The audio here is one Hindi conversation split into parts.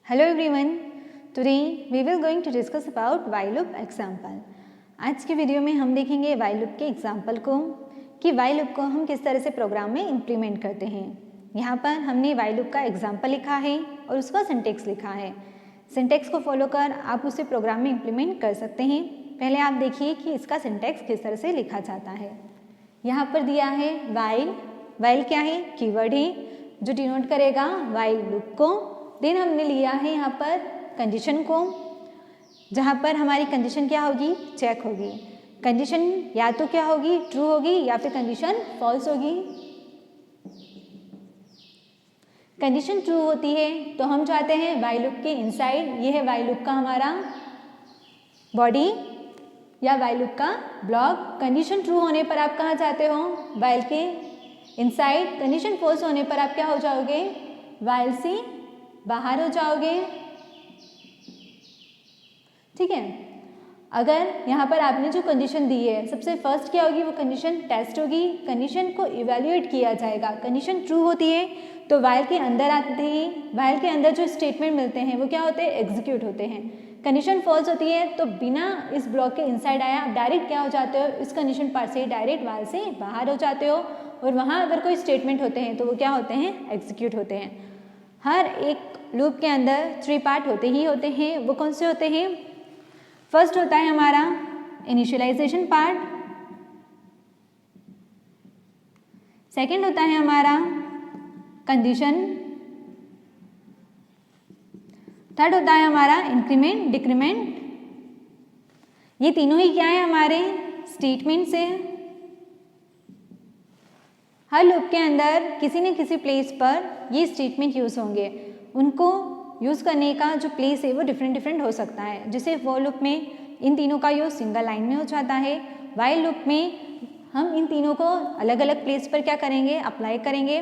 Hello everyone. Today we will going to discuss about while loop example. आज के वीडियो में हम देखेंगे while loop के एग्जाम्पल को कि while loop को हम किस तरह से प्रोग्राम में इम्प्लीमेंट करते हैं। यहाँ पर हमने while loop का एग्जाम्पल लिखा है और उसका सिंटेक्स लिखा है। सिंटेक्स को फॉलो कर आप उसे प्रोग्राम में इम्प्लीमेंट कर सकते हैं। पहले आप देखिए कि इसका सिंटेक्स किस तरह से लिखा जाता है। यहाँ पर दिया है while क्या है, कीवर्ड है जो डिनोट करेगा while loop को। देन हमने लिया है यहाँ पर कंडीशन को, जहाँ पर हमारी कंडीशन क्या होगी, चेक होगी। कंडीशन या तो क्या होगी, ट्रू होगी या फिर कंडीशन फॉल्स होगी। कंडीशन ट्रू होती है तो हम चाहते हैं while loop के इनसाइड, ये है while loop का हमारा बॉडी या while loop का ब्लॉक। कंडीशन ट्रू होने पर आप कहाँ चाहते हो, while के इनसाइड। कंडीशन फॉल्स होने पर आप क्या हो जाओगे, while से बाहर हो जाओगे। ठीक है, अगर यहाँ पर आपने जो कंडीशन दी है, सबसे फर्स्ट क्या होगी, वो कंडीशन टेस्ट होगी। कंडीशन को इवैल्यूएट किया जाएगा। कंडीशन ट्रू होती है तो while के अंदर आते ही while के अंदर जो स्टेटमेंट मिलते हैं वो क्या होते हैं, एग्जीक्यूट होते हैं। कंडीशन फॉल्स होती है तो बिना इस ब्लॉक के इनसाइड आया आप डायरेक्ट क्या हो जाते हो, इस कंडीशन पार्ट से डायरेक्ट while से बाहर हो जाते हो। और वहाँ अगर कोई स्टेटमेंट होते हैं तो वो क्या होते हैं, एग्जीक्यूट होते हैं। हर एक लूप के अंदर 3 पार्ट होते ही होते हैं। वो कौन से होते हैं, फर्स्ट होता है हमारा इनिशियलाइजेशन पार्ट, सेकंड होता है हमारा कंडीशन, थर्ड होता है हमारा इंक्रीमेंट डिक्रीमेंट। ये तीनों ही क्या है, हमारे स्टेटमेंट्स है। हर लूप के अंदर किसी न किसी प्लेस पर ये स्टेटमेंट यूज़ होंगे। उनको यूज़ करने का जो प्लेस है वो डिफरेंट हो सकता है। जैसे फॉर लूप में इन तीनों का यूज़ सिंगल लाइन में हो जाता है। व्हाइल लूप में हम इन तीनों को अलग अलग प्लेस पर क्या करेंगे, अप्लाई करेंगे।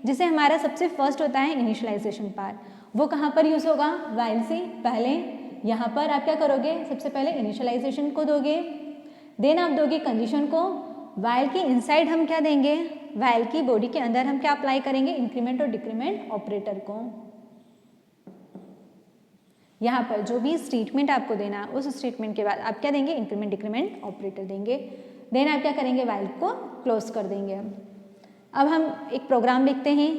जैसे हमारा सबसे फर्स्ट होता है इनिशियलाइजेशन पार्ट, वो कहाँ पर यूज़ होगा, व्हाइल से पहले। यहाँ पर आप क्या करोगे, सबसे पहले इनिशियलाइजेशन को दोगे, देन आप दोगे कंडीशन को। व्हाइल के इनसाइड हम क्या देंगे, व्हाइल की बॉडी के अंदर हम क्या अप्लाई करेंगे, इंक्रीमेंट और डिक्रीमेंट ऑपरेटर को। यहाँ पर जो भी स्टेटमेंट आपको देना, उस स्टेटमेंट के बाद आप क्या देंगे, इंक्रीमेंट डिक्रीमेंट ऑपरेटर देंगे। देन आप क्या करेंगे, व्हाइल को क्लोज कर देंगे। अब हम एक प्रोग्राम लिखते हैं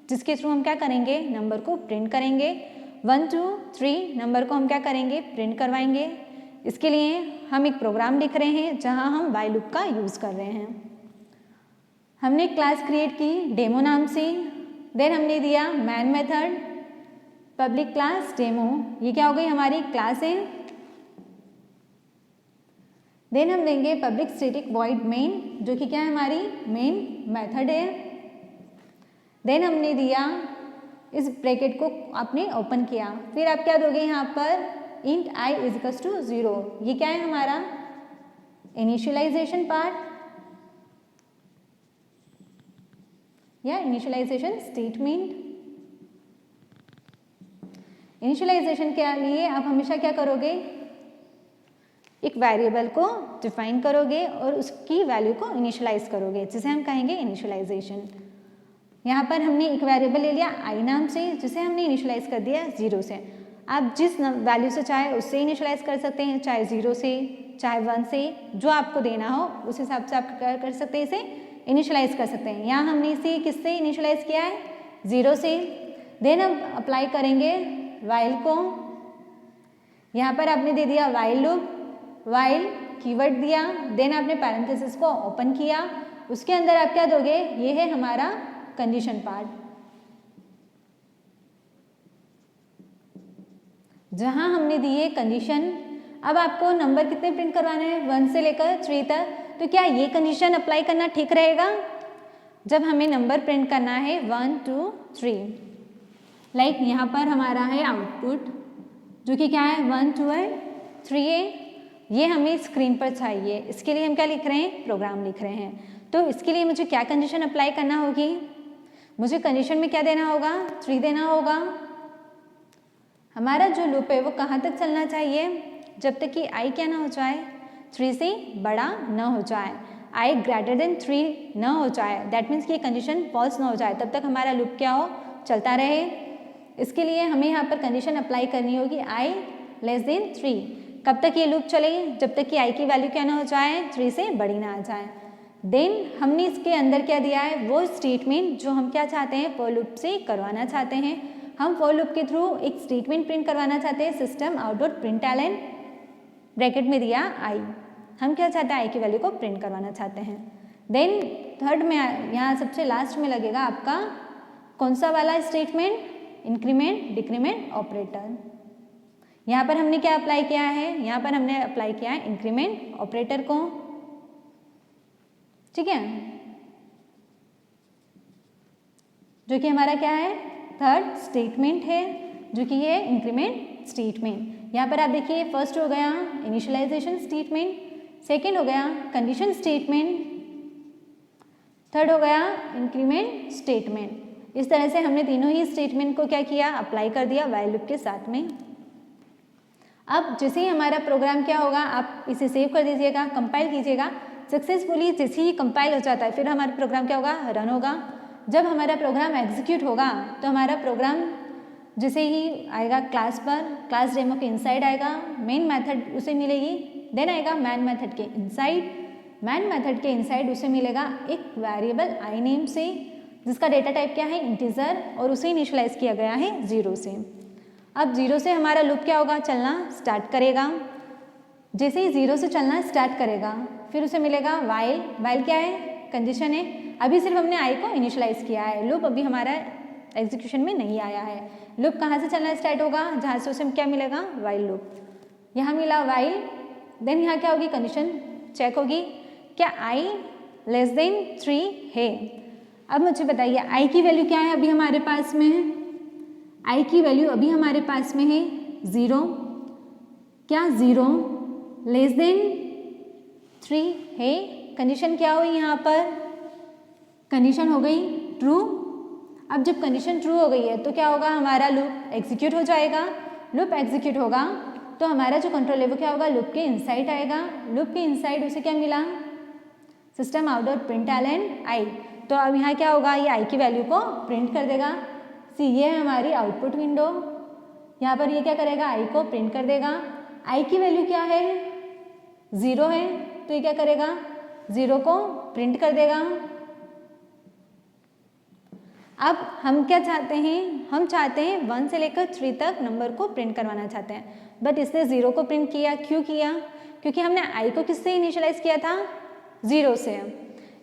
जिसके थ्रू हम क्या करेंगे, नंबर को प्रिंट करेंगे। 1 2 3 नंबर को हम क्या करेंगे, प्रिंट करवाएंगे। इसके लिए हम एक प्रोग्राम लिख रहे हैं जहाँ हम व्हाइल लूप का यूज़ कर रहे हैं। हमने क्लास क्रिएट की डेमो नाम से। देन हमने दिया main method public class demo, ये क्या हो गई, हमारी क्लास है। देन हम देंगे पब्लिक स्टैटिक वॉइड मेन, जो कि क्या है, हमारी मेन मेथड है। देन हमने दिया, इस ब्रैकेट को आपने ओपन किया, फिर आप क्या दोगे यहाँ पर, इंट i इज टू 0। ये क्या है, हमारा इनिशियलाइजेशन पार्ट या इनिशियलाइजेशन स्टेटमेंट। इनिशियलाइजेशन के लिए आप हमेशा क्या करोगे, एक वेरिएबल को डिफाइन करोगे और उसकी वैल्यू को इनिशियलाइज करोगे, जिसे हम कहेंगे इनिशियलाइजेशन। यहाँ पर हमने एक वेरिएबल ले लिया i नाम से, जिसे हमने इनिशियलाइज कर दिया 0 से। आप जिस वैल्यू से चाहे उससे इनिशियलाइज कर सकते हैं, चाहे 0 से, चाहे 1 से, जो आपको देना हो उस हिसाब से आप क्या कर सकते हैं, इसे इनिशियलाइज कर सकते हैं। यहाँ हमने इसे किससे इनिशियलाइज किया है, 0 से। देन हम अप्लाई करेंगे व्हाइल को। यहाँ पर आपने दे दिया व्हाइल लूप, व्हाइल कीवर्ड दिया, देन आपने पैरेंथेसिस को ओपन किया, उसके अंदर आप क्या दोगे, ये है हमारा कंडीशन पार्ट, जहाँ हमने दिए कंडीशन। अब आपको नंबर कितने प्रिंट करवाने हैं, 1 से लेकर 3 तक। तो क्या ये कंडीशन अप्लाई करना ठीक रहेगा, जब हमें नंबर प्रिंट करना है 1 2 3। लाइक यहाँ पर हमारा है आउटपुट, जो कि क्या है, 1 2 है 3 है। ये हमें स्क्रीन पर चाहिए। इसके लिए हम क्या लिख रहे हैं, प्रोग्राम लिख रहे हैं। तो इसके लिए मुझे क्या कंडीशन अप्लाई करना होगी, मुझे कंडीशन में क्या देना होगा, 3 देना होगा। हमारा जो लूप है वो कहाँ तक चलना चाहिए, जब तक कि i क्या ना हो जाए, 3 से बड़ा न हो जाए, i ग्रेटर देन 3 न हो जाए। दैट मीन्स कि ये कंडीशन फॉल्स ना हो जाए, तब तक हमारा लूप क्या हो, चलता रहे। इसके लिए हमें यहाँ पर कंडीशन अप्लाई करनी होगी आई लेस देन 3। कब तक ये लूप चलेगी? जब तक कि आई की वैल्यू क्या ना हो जाए, 3 से बड़ी ना आ जाए। देन हमने इसके अंदर क्या दिया है, वो स्टेटमेंट जो हम क्या चाहते हैं, फॉर लूप से करवाना चाहते हैं। हम फॉर लूप के थ्रू एक स्टेटमेंट प्रिंट करवाना चाहते हैं, system out dot println bracket में दिया आई। हम क्या चाहते हैं, आई की वैल्यू को प्रिंट करवाना चाहते हैं। देन थर्ड में यहाँ सबसे लास्ट में लगेगा आपका कौन सा वाला स्टेटमेंट, इंक्रीमेंट डिक्रीमेंट ऑपरेटर। यहाँ पर हमने क्या अप्लाई किया है, यहाँ पर हमने अप्लाई किया है इंक्रीमेंट ऑपरेटर को, ठीक है, जो कि हमारा क्या है, थर्ड स्टेटमेंट है, जो कि ये इंक्रीमेंट स्टेटमेंट। यहाँ पर आप देखिए फर्स्ट हो गया इनिशियलाइजेशन स्टेटमेंट, सेकेंड हो गया कंडीशन स्टेटमेंट, थर्ड हो गया इंक्रीमेंट स्टेटमेंट। इस तरह से हमने तीनों ही स्टेटमेंट को क्या किया, अप्लाई कर दिया व्हाइल लूप के साथ में। अब जैसे ही हमारा प्रोग्राम क्या होगा, आप इसे सेव कर दीजिएगा, कंपाइल कीजिएगा सक्सेसफुली। जैसे ही कंपाइल हो जाता है फिर हमारा प्रोग्राम क्या होगा, रन होगा। जब हमारा प्रोग्राम एग्जीक्यूट होगा तो हमारा प्रोग्राम जैसे ही आएगा क्लास पर, क्लास डेमो के इनसाइड आएगा, मेन मेथड उसे मिलेगी, देन आएगा मैन मेथड के इनसाइड, मैन मेथड के इनसाइड उसे मिलेगा एक वेरिएबल आई नेम से, जिसका डेटा टाइप क्या है, इंटीजर, और उसे इनिशियलाइज किया गया है 0 से। अब 0 से हमारा लूप क्या होगा, चलना स्टार्ट करेगा। जैसे ही 0 से चलना स्टार्ट करेगा फिर उसे मिलेगा वाइल। वाइल क्या है, कंडीशन है। अभी सिर्फ हमने आई को इनिशियलाइज किया है, लूप अभी हमारा एग्जीक्यूशन में नहीं आया है। लूप कहाँ से चलना स्टार्ट होगा, जहाँ से उसे क्या मिलेगा, वाइल लूप। यहाँ मिला वाइल, देन यहाँ क्या होगी, कंडीशन चेक होगी, क्या आई लेस देन 3 है। अब मुझे बताइए आई की वैल्यू क्या है, अभी हमारे पास में है, आई की वैल्यू अभी हमारे पास में है 0। क्या 0 लेस देन 3 है। कंडीशन क्या हुई, यहाँ पर कंडीशन हो गई ट्रू। अब जब कंडीशन ट्रू हो गई है तो क्या होगा, हमारा लूप एग्जीक्यूट हो जाएगा। लूप एग्जीक्यूट होगा तो हमारा जो कंट्रोल है वो क्या होगा, लूप के इनसाइड आएगा। लूप के इनसाइड उसे क्या मिला, system out dot println I. तो अब यहाँ क्या होगा, ये आई की वैल्यू को प्रिंट कर देगा। सी ये है हमारी आउटपुट विंडो, यहाँ पर ये क्या करेगा, आई को प्रिंट कर देगा। आई की वैल्यू क्या है, 0 है, तो ये क्या करेगा, 0 को प्रिंट कर देगा। अब हम क्या चाहते हैं, हम चाहते हैं 1 से लेकर 3 तक नंबर को प्रिंट करवाना चाहते हैं, बट इसने 0 को प्रिंट किया। क्यों किया, क्योंकि हमने आई को किससे इनिशियलाइज किया था, 0 से।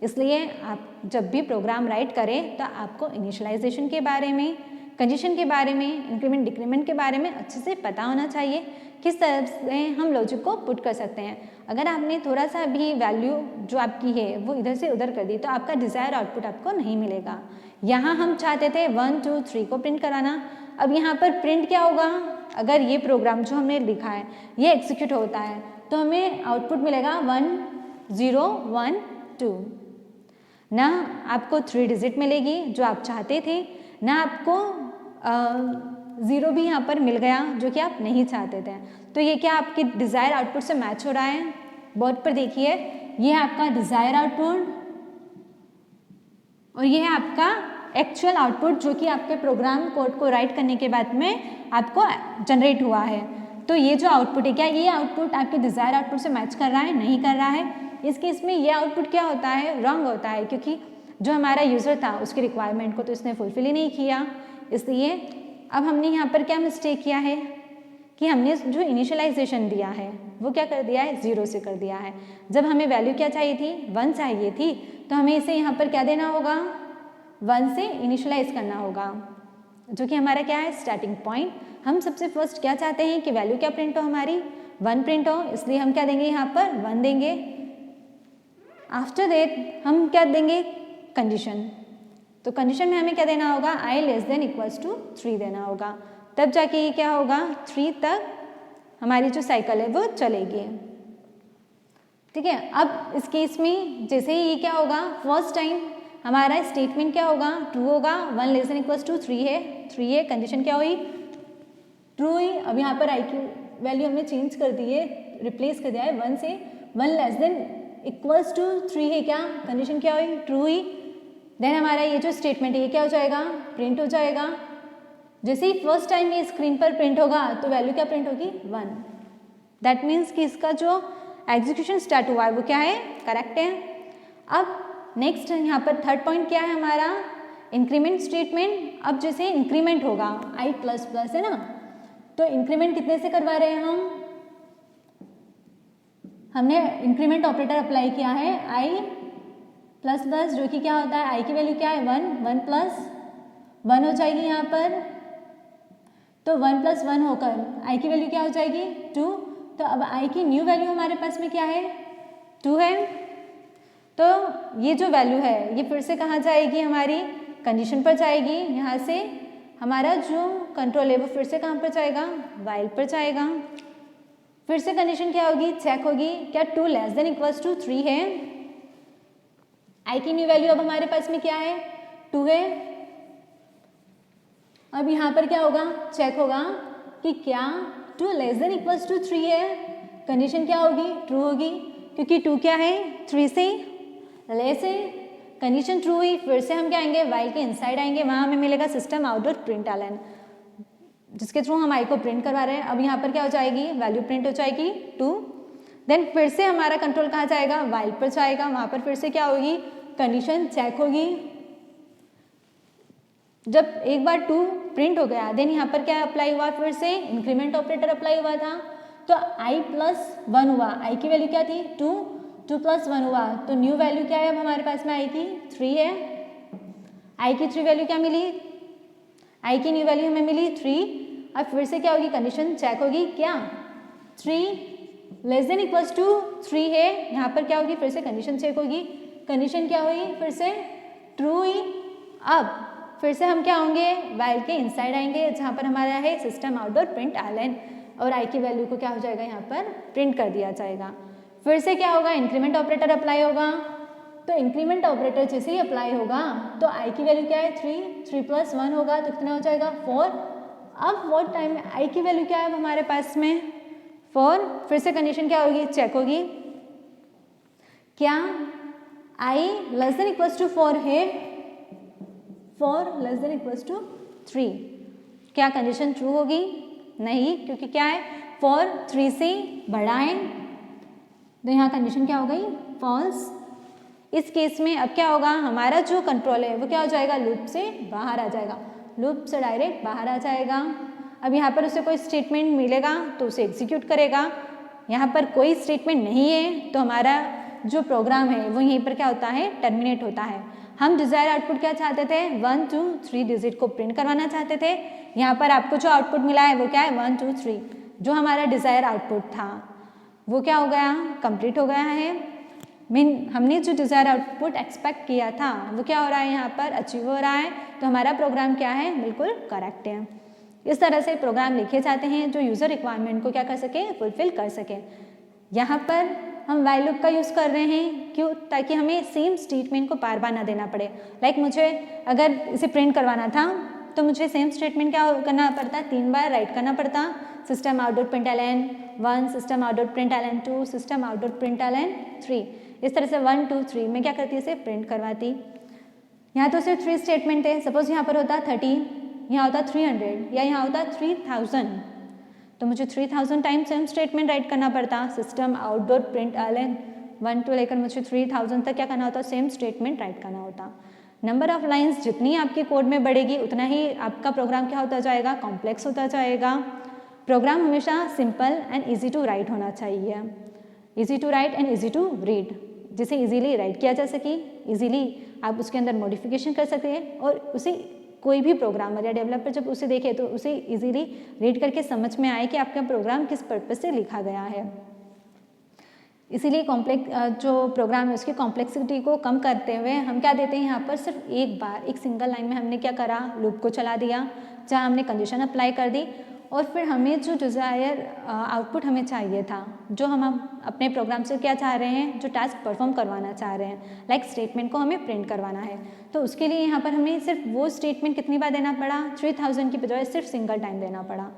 इसलिए आप जब भी प्रोग्राम राइट करें तो आपको इनिशियलाइजेशन के बारे में, कंडीशन के बारे में, इंक्रीमेंट डिक्रीमेंट के बारे में अच्छे से पता होना चाहिए, किस तरह से हम लॉजिक को पुट कर सकते हैं। अगर आपने थोड़ा सा भी वैल्यू जो आपकी है वो इधर से उधर कर दी तो आपका डिज़ायर आउटपुट आपको नहीं मिलेगा। यहाँ हम चाहते थे 1 2 3 को प्रिंट कराना। अब यहाँ पर प्रिंट क्या होगा, अगर ये प्रोग्राम जो हमने लिखा है ये एग्जीक्यूट होता है तो हमें आउटपुट मिलेगा 1 0 1 2। ना आपको 3 डिजिट मिलेगी जो आप चाहते थे, ना आपको 0 भी यहाँ पर मिल गया जो कि आप नहीं चाहते थे। तो ये क्या आपके डिज़ायर आउटपुट से मैच हो रहा है। बोर्ड पर देखिए, ये है आपका डिज़ायर आउटपुट और ये है आपका एक्चुअल आउटपुट जो कि आपके प्रोग्राम कोड को राइट करने के बाद में आपको जनरेट हुआ है। तो ये जो आउटपुट है, क्या ये आउटपुट आपके डिज़ायर आउटपुट से मैच कर रहा है, नहीं कर रहा है। इस केस में ये आउटपुट क्या होता है, रॉन्ग होता है, क्योंकि जो हमारा यूज़र था उसकी रिक्वायरमेंट को तो इसने फुलफिल ही नहीं किया। इसलिए अब हमने यहाँ पर क्या मिस्टेक किया है कि हमने जो इनिशियलाइजेशन दिया है वो क्या कर दिया है, 0 से कर दिया है। जब हमें वैल्यू क्या चाहिए थी, 1 चाहिए थी, तो हमें इसे यहाँ पर क्या देना होगा, 1 से इनिशियलाइज करना होगा, जो कि हमारा क्या है, स्टार्टिंग पॉइंट। हम सबसे फर्स्ट क्या चाहते हैं कि वैल्यू क्या प्रिंट हो, हमारी 1 प्रिंट हो, इसलिए हम क्या देंगे, यहाँ पर 1 देंगे। आफ्टर दैट हम क्या देंगे, कंडीशन। तो कंडीशन में हमें क्या देना होगा, आई लेस देन इक्वल्स टू 3 देना होगा, तब जाके ये क्या होगा, 3 तक हमारी जो साइकिल है वो चलेगी। ठीक है। अब इस केस में जैसे ही ये क्या होगा, फर्स्ट टाइम हमारा स्टेटमेंट क्या होगा, ट्रू होगा। 1 लेस देन इक्वल्स टू 3 है, 3 है, कंडीशन क्या हुई, ट्रू हुई। अब यहाँ पर आई की वैल्यू हमने चेंज कर दी है, रिप्लेस कर दिया है 1 से। 1 लेस देन इक्वल्स टू 3 है, क्या कंडीशन क्या हुई, ट्रू हुई। देन हमारा ये जो स्टेटमेंट है ये क्या हो जाएगा, प्रिंट हो जाएगा। जैसे ही फर्स्ट टाइम ये स्क्रीन पर प्रिंट होगा तो वैल्यू क्या प्रिंट होगी 1। दैट मीन्स कि इसका जो एग्जीक्यूशन स्टार्ट हुआ है वो क्या है, करेक्ट है। अब नेक्स्ट यहाँ पर थर्ड पॉइंट क्या है हमारा, इंक्रीमेंट स्टेटमेंट। अब जैसे इंक्रीमेंट होगा i प्लस प्लस है ना, तो इंक्रीमेंट कितने से करवा रहे हैं हमने इंक्रीमेंट ऑपरेटर अप्लाई किया है i प्लस प्लस, जो कि क्या होता है i की वैल्यू क्या है 1, 1 प्लस 1 हो जाएगी यहाँ पर, तो 1 प्लस 1 होकर i की वैल्यू क्या हो जाएगी 2। तो अब i की न्यू वैल्यू हमारे पास में क्या है 2 है। तो ये जो वैल्यू है ये फिर से कहाँ जाएगी, हमारी कंडीशन पर जाएगी। यहाँ से हमारा जो कंट्रोल है वो फिर से कहाँ पर जाएगा, वाइल पर जाएगा। फिर से कंडीशन क्या होगी, चेक होगी, क्या 2 लेस देन इक्वल्स टू 3 है। i की न्यू वैल्यू अब हमारे पास में क्या है 2 है। अब यहाँ पर क्या होगा, चेक होगा कि क्या 2 लेस देन इक्वल्स टू 3 है। कंडीशन क्या होगी, ट्रू होगी, क्योंकि 2 क्या है 3 से लेस है। कंडीशन ट्रू हुई, फिर से हम क्या आएंगे, वाइल के इनसाइड आएंगे, वहाँ हमें मिलेगा सिस्टम आउट डॉट प्रिंटलन, जिसके थ्रू हम i को प्रिंट करवा रहे हैं। अब यहाँ पर क्या हो जाएगी, वैल्यू प्रिंट हो जाएगी 2। देन फिर से हमारा कंट्रोल कहाँ जाएगा, वाइल पर जाएगा, वहाँ पर फिर से क्या होगी, कंडीशन चेक होगी। जब एक बार 2 प्रिंट हो गया, देन यहाँ पर क्या अप्लाई हुआ, फिर से इंक्रीमेंट ऑपरेटर अप्लाई हुआ था, तो i प्लस 1 हुआ। i की वैल्यू क्या थी 2, 2 प्लस 1 हुआ, तो न्यू वैल्यू क्या है अब हमारे पास में i की 3 है। i की 3 वैल्यू क्या मिली, i की न्यू वैल्यू हमें मिली 3। अब फिर से क्या होगी, कंडीशन चेक होगी, क्या 3 लेस देन इक्वल्स टू 3 है। यहाँ पर क्या होगी, फिर से कंडीशन चेक होगी, कंडीशन क्या हुई, फिर से ट्रू हुई। अब फिर से हम क्या होंगे, वाइल के इनसाइड आएंगे, जहाँ पर हमारा है सिस्टम आउट डॉट प्रिंटलन, और i की वैल्यू को क्या हो जाएगा, यहाँ पर प्रिंट कर दिया जाएगा। फिर से क्या होगा, इंक्रीमेंट ऑपरेटर अप्लाई होगा, तो इंक्रीमेंट ऑपरेटर जैसे ही अप्लाई होगा तो i की वैल्यू क्या है 3 प्लस 1 होगा, तो कितना हो जाएगा 4। अब वो टाइम में i की वैल्यू क्या है हमारे पास में 4। फिर से कंडीशन क्या होगी, चेक होगी, क्या i less than equals to 4 है, 4 लेस देन इक्वल्स टू 3। क्या कंडीशन ट्रू होगी, नहीं, क्योंकि क्या है 4 3 से बड़ा है, तो यहाँ कंडीशन क्या हो गई, फॉल्स। इस केस में अब क्या होगा, हमारा जो कंट्रोल है वो क्या हो जाएगा, लूप से बाहर आ जाएगा, लूप से डायरेक्ट बाहर आ जाएगा। अब यहाँ पर उसे कोई स्टेटमेंट मिलेगा तो उसे एग्जीक्यूट करेगा, यहाँ पर कोई स्टेटमेंट नहीं है तो हमारा जो प्रोग्राम है वो यहीं पर क्या होता है, टर्मिनेट होता है। हम डिज़ायर आउटपुट क्या चाहते थे, 1 2 3 डिजिट को प्रिंट करवाना चाहते थे। यहाँ पर आपको जो आउटपुट मिला है वो क्या है 1 2 3, जो हमारा डिज़ायर आउटपुट था वो क्या हो गया, कंप्लीट हो गया है। हमने जो डिज़ायर आउटपुट एक्सपेक्ट किया था वो क्या हो रहा है, यहाँ पर अचीव हो रहा है, तो हमारा प्रोग्राम क्या है, बिल्कुल करेक्ट है। इस तरह से प्रोग्राम लिखे जाते हैं जो यूज़र रिक्वायरमेंट को क्या कर सके, फुलफिल कर सके। यहाँ पर हम वाइल लूप का यूज़ कर रहे हैं, क्यों, ताकि हमें सेम स्टेटमेंट को बार बार ना देना पड़े। लाइक मुझे अगर इसे प्रिंट करवाना था तो मुझे सेम स्टेटमेंट क्या करना पड़ता, 3 बार राइट करना पड़ता, system out dot println 1, system out dot println 2, system out dot println 3। इस तरह से 1 2 3 मैं क्या करती, इसे प्रिंट करवाती। यहाँ तो सिर्फ 3 स्टेटमेंट है, सपोज यहाँ पर होता 30, यहाँ होता 300 या यहाँ होता 3000, तो मुझे 3000 टाइम सेम स्टेटमेंट राइट करना पड़ता, system out dot println 1 to लेकर मुझे 3000 तक क्या करना होता, सेम स्टेटमेंट राइट करना होता। नंबर ऑफ लाइंस जितनी आपके कोड में बढ़ेगी उतना ही आपका प्रोग्राम क्या होता जाएगा, कॉम्प्लेक्स होता जाएगा। प्रोग्राम हमेशा simple and easy to write होना चाहिए, easy to write and easy to read, जिसे ईजीली राइट किया जा सके, ईजीली आप उसके अंदर मॉडिफिकेशन कर सके, और उसे कोई भी प्रोग्रामर या डेवलपर जब उसे देखे तो उसे इजीली रीड करके समझ में आए कि आपका प्रोग्राम किस पर्पस से लिखा गया है। इसीलिए कॉम्प्लेक्स जो प्रोग्राम है उसकी कॉम्प्लेक्सिटी को कम करते हुए हम क्या देते हैं, यहाँ पर सिर्फ एक बार एक सिंगल लाइन में हमने क्या करा, लूप को चला दिया, जहाँ हमने कंडीशन अप्लाई कर दी, और फिर हमें जो डिज़ायर आउटपुट हमें चाहिए था, जो हम अपने प्रोग्राम से क्या चाह रहे हैं, जो टास्क परफॉर्म करवाना चाह रहे हैं, लाइक स्टेटमेंट को हमें प्रिंट करवाना है, तो उसके लिए यहाँ पर हमें सिर्फ वो स्टेटमेंट कितनी बार देना पड़ा, 3000 की बजाय सिर्फ सिंगल टाइम देना पड़ा।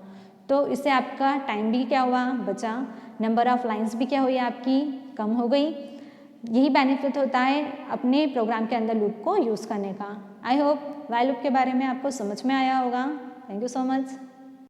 तो इससे आपका टाइम भी क्या हुआ, बचा, नंबर ऑफ लाइंस भी क्या हुई आपकी, कम हो गई। यही बेनिफिट होता है अपने प्रोग्राम के अंदर लूप को यूज़ करने का। आई होप वाइल लूप के बारे में आपको समझ में आया होगा। Thank you so much.